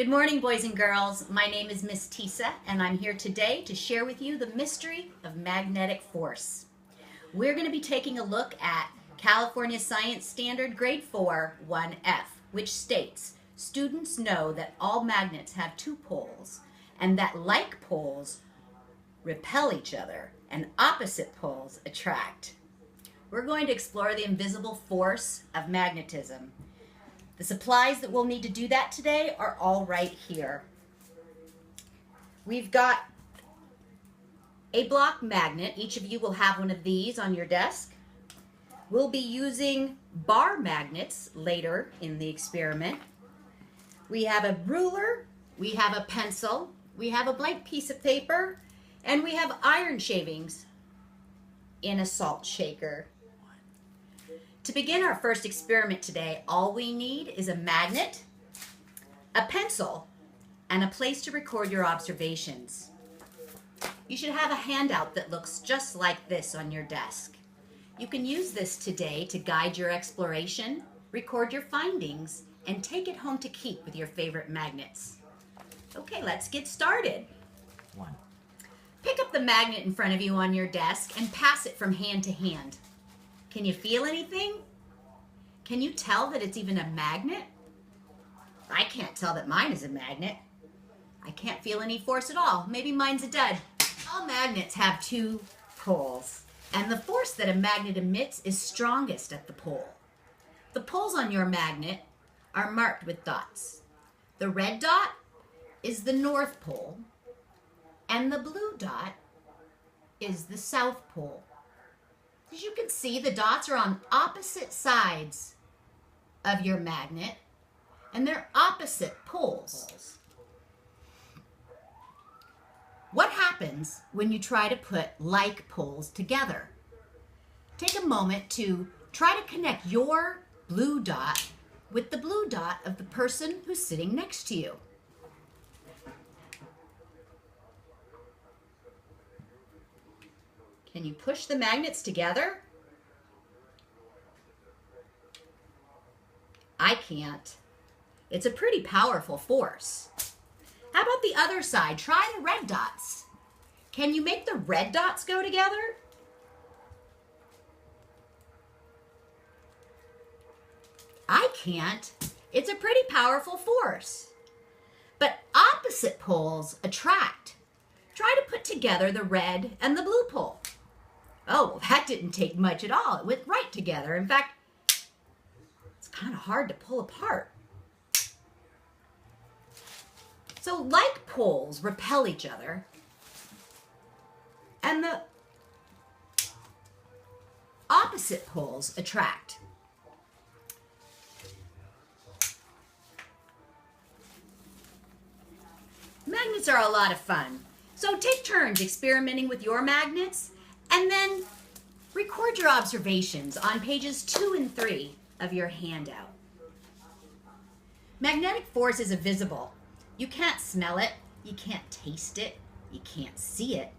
Good morning, boys and girls. My name is Miss Tisa, and I'm here today to share with you the mystery of magnetic force. We're going to be taking a look at California Science Standard Grade 4 1F, which states, students know that all magnets have two poles, and that like poles repel each other, and opposite poles attract. We're going to explore the invisible force of magnetism. The supplies that we'll need to do that today are all right here. We've got a block magnet. Each of you will have one of these on your desk. We'll be using bar magnets later in the experiment. We have a ruler, we have a pencil, we have a blank piece of paper, and we have iron shavings in a salt shaker. To begin our first experiment today, all we need is a magnet, a pencil, and a place to record your observations. You should have a handout that looks just like this on your desk. You can use this today to guide your exploration, record your findings, and take it home to keep with your favorite magnets. Okay, let's get started. Pick up the magnet in front of you on your desk and pass it from hand to hand. Can you feel anything? Can you tell that it's even a magnet? I can't tell that mine is a magnet. I can't feel any force at all. Maybe mine's a dud. All magnets have two poles, and the force that a magnet emits is strongest at the pole. The poles on your magnet are marked with dots. The red dot is the North Pole, and the blue dot is the South Pole. As you can see, the dots are on opposite sides of your magnet, and they're opposite poles. What happens when you try to put like poles together? Take a moment to try to connect your blue dot with the blue dot of the person who's sitting next to you. Can you push the magnets together? I can't. It's a pretty powerful force. How about the other side? Try the red dots. Can you make the red dots go together? I can't. It's a pretty powerful force. But opposite poles attract. Try to put together the red and the blue pole. Oh, well, that didn't take much at all. It went right together. In fact, it's kind of hard to pull apart. So like poles repel each other, and the opposite poles attract. Magnets are a lot of fun. So take turns experimenting with your magnets, and then record your observations on pages 2 and 3 of your handout. Magnetic force is invisible. You can't smell it, you can't taste it, you can't see it,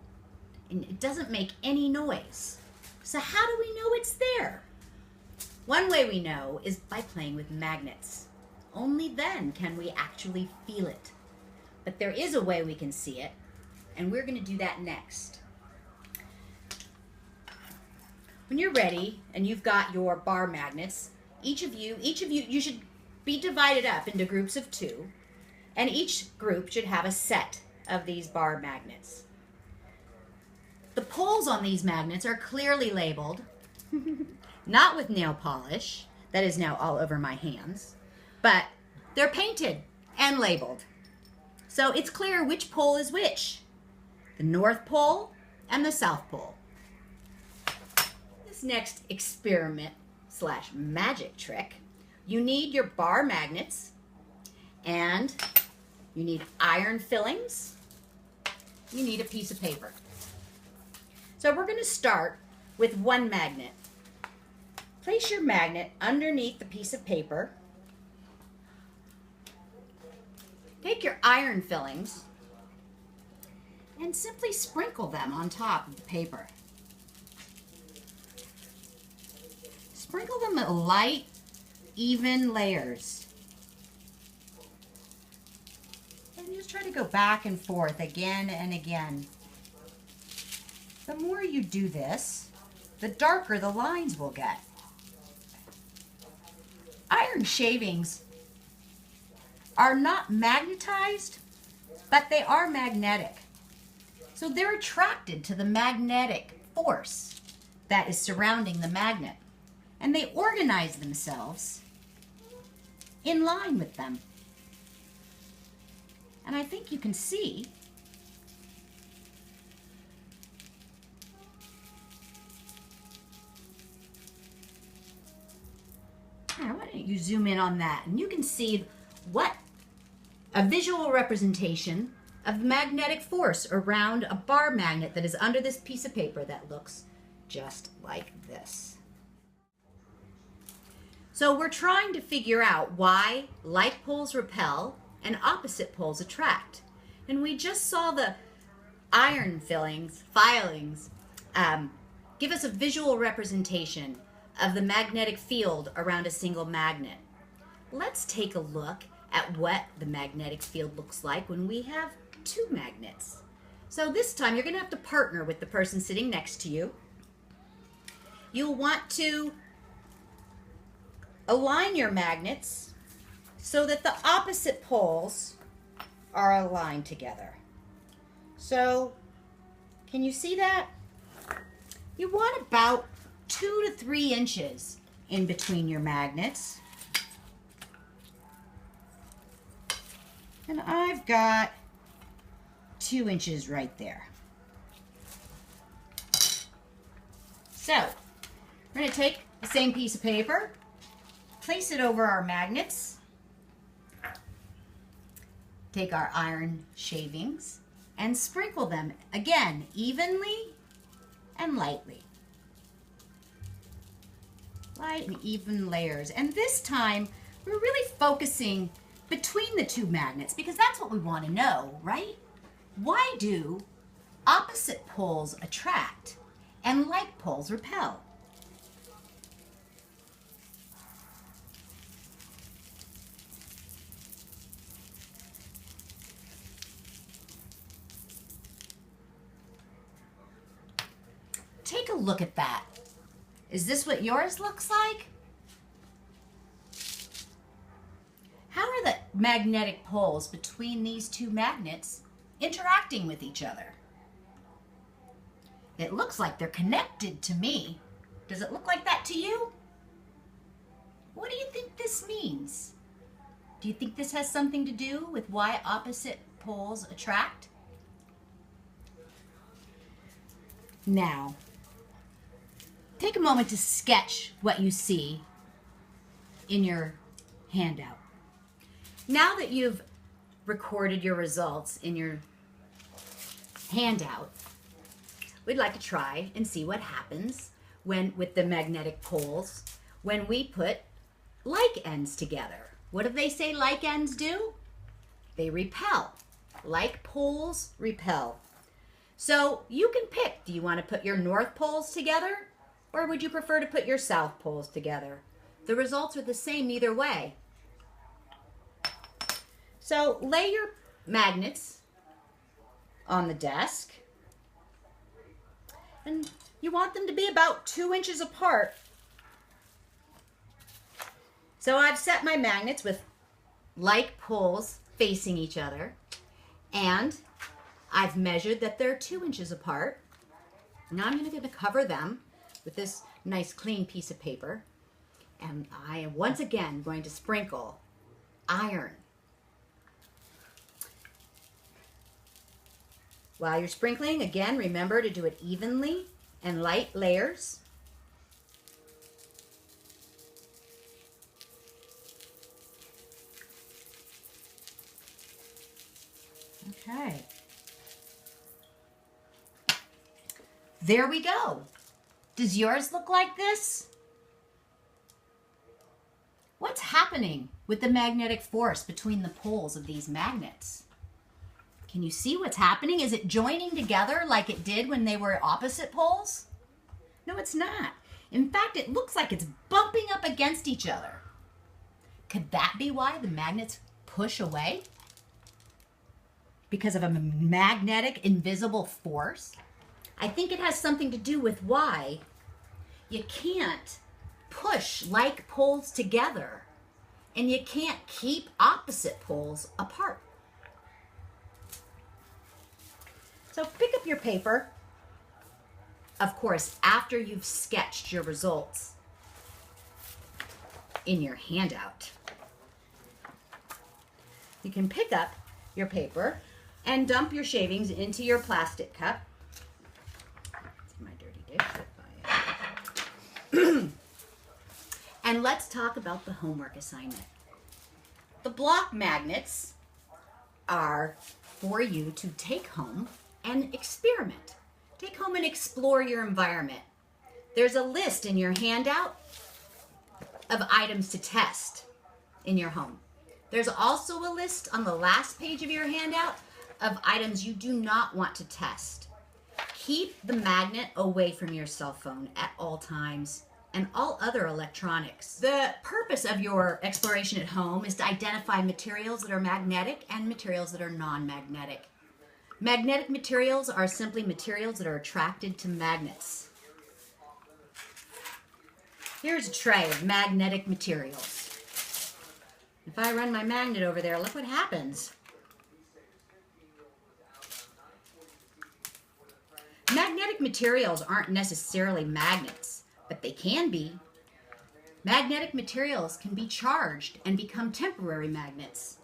and it doesn't make any noise. So how do we know it's there? One way we know is by playing with magnets. Only then can we actually feel it. But there is a way we can see it, and we're going to do that next. When you're ready and you've got your bar magnets, each of you should be divided up into groups of 2, and each group should have a set of these bar magnets. The poles on these magnets are clearly labeled, not with nail polish, that is now all over my hands, but they're painted and labeled. So it's clear which pole is which, the North Pole and the South Pole. This next experiment / magic trick, you need your bar magnets, and you need iron fillings, you need a piece of paper. So we're going to start with one magnet. Place your magnet underneath the piece of paper. Take your iron fillings and simply sprinkle them on top of the paper. Sprinkle them in light, even layers. just try to go back and forth again and again. The more you do this, the darker the lines will get. Iron shavings are not magnetized, but they are magnetic. So they're attracted to the magnetic force that is surrounding the magnet, and they organize themselves in line with them. And I think you can see why don't you zoom in on that, and you can see what a visual representation of the magnetic force around a bar magnet that is under this piece of paper that looks just like this. So we're trying to figure out why like poles repel and opposite poles attract. And we just saw the iron filings give us a visual representation of the magnetic field around a single magnet. Let's take a look at what the magnetic field looks like when we have two magnets. So this time you're going to have to partner with the person sitting next to you. You'll want to align your magnets so that the opposite poles are aligned together. So can you see that? You want about 2 to 3 inches in between your magnets. And I've got 2 inches right there. So we're going to take the same piece of paper, place it over our magnets, take our iron shavings, and sprinkle them again evenly and lightly. Light and even layers. And this time we're really focusing between the two magnets because that's what we want to know, right? Why do opposite poles attract and like poles repel? Take a look at that. Is this what yours looks like? How are the magnetic poles between these two magnets interacting with each other? It looks like they're connected to me. Does it look like that to you? What do you think this means? Do you think this has something to do with why opposite poles attract? Now, take a moment to sketch what you see in your handout. Now that you've recorded your results in your handout, we'd like to try and see what happens with the magnetic poles when we put like ends together. What do they say like ends do? They repel. Like poles repel. So you can pick. Do you want to put your north poles together? Or would you prefer to put your south poles together? The results are the same either way. So lay your magnets on the desk. And you want them to be about 2 inches apart. So I've set my magnets with like poles facing each other. And I've measured that they're 2 inches apart. Now I'm going to cover them with this nice clean piece of paper, and I am once again going to sprinkle iron. While you're sprinkling, again, remember to do it evenly and light layers. Okay. There we go. Does yours look like this? What's happening with the magnetic force between the poles of these magnets? Can you see what's happening? Is it joining together like it did when they were opposite poles? No, it's not. In fact, it looks like it's bumping up against each other. Could that be why the magnets push away? because of a magnetic invisible force? I think it has something to do with why you can't push like poles together and you can't keep opposite poles apart. So pick up your paper, of course, after you've sketched your results in your handout. You can pick up your paper and dump your shavings into your plastic cup. It's my dirty dish. And let's talk about the homework assignment. The block magnets are for you to take home and experiment. Take home and explore your environment. There's a list in your handout of items to test in your home. There's also a list on the last page of your handout of items you do not want to test. Keep the magnet away from your cell phone at all times and all other electronics. The purpose of your exploration at home is to identify materials that are magnetic and materials that are non-magnetic. Magnetic materials are simply materials that are attracted to magnets. Here's a tray of magnetic materials. If I run my magnet over there, look what happens. Magnetic materials aren't necessarily magnets, but they can be. Magnetic materials can be charged and become temporary magnets.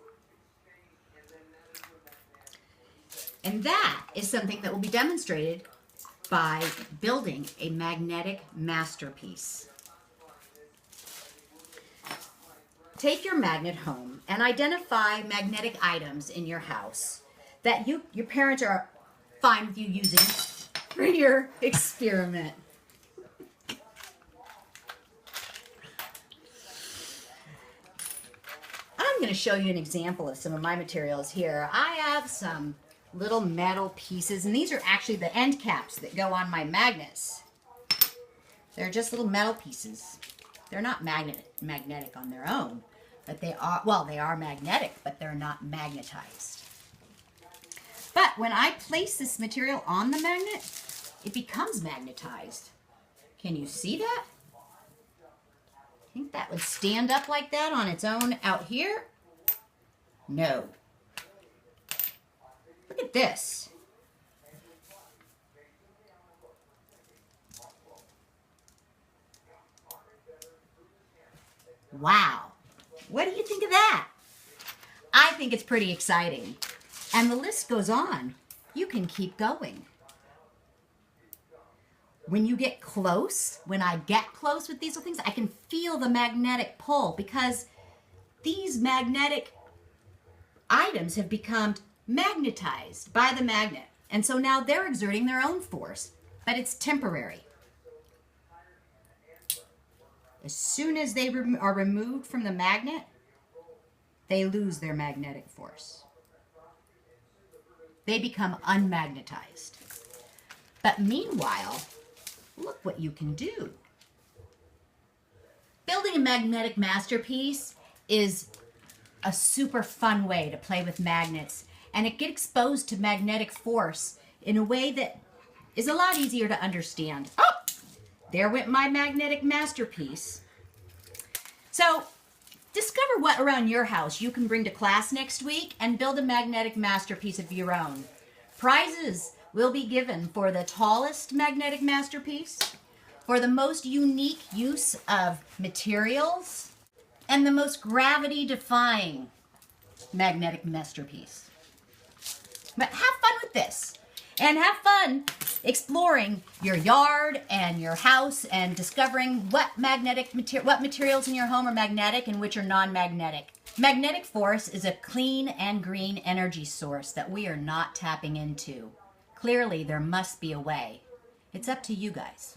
And that is something that will be demonstrated by building a magnetic masterpiece. Take your magnet home and identify magnetic items in your house that your parents are fine with you using for your experiment. I'm going to show you an example of some of my materials here. I have some little metal pieces, and these are actually the end caps that go on my magnets. They're just little metal pieces. They're not magnetic on their own, but they are, well, they are magnetic, but they're not magnetized. But when I place this material on the magnet, it becomes magnetized. Can you see that? Think that would stand up like that on its own out here? No. Look at this. Wow. What do you think of that? I think it's pretty exciting. And the list goes on. You can keep going. When you get close, when I get close with these little things, I can feel the magnetic pull because these magnetic items have become magnetized by the magnet. And so now they're exerting their own force, but it's temporary. As soon as they are removed from the magnet, they lose their magnetic force. They become unmagnetized. But meanwhile, look what you can do. Building a magnetic masterpiece is a super fun way to play with magnets, and it gets exposed to magnetic force in a way that is a lot easier to understand. Oh, there went my magnetic masterpiece. So, discover what around your house you can bring to class next week and build a magnetic masterpiece of your own. Prizes will be given for the tallest magnetic masterpiece, for the most unique use of materials, and the most gravity-defying magnetic masterpiece. But have fun with this, and have fun exploring your yard and your house and discovering what materials in your home are magnetic and which are non-magnetic. Magnetic force is a clean and green energy source that we are not tapping into. Clearly, there must be a way. It's up to you guys.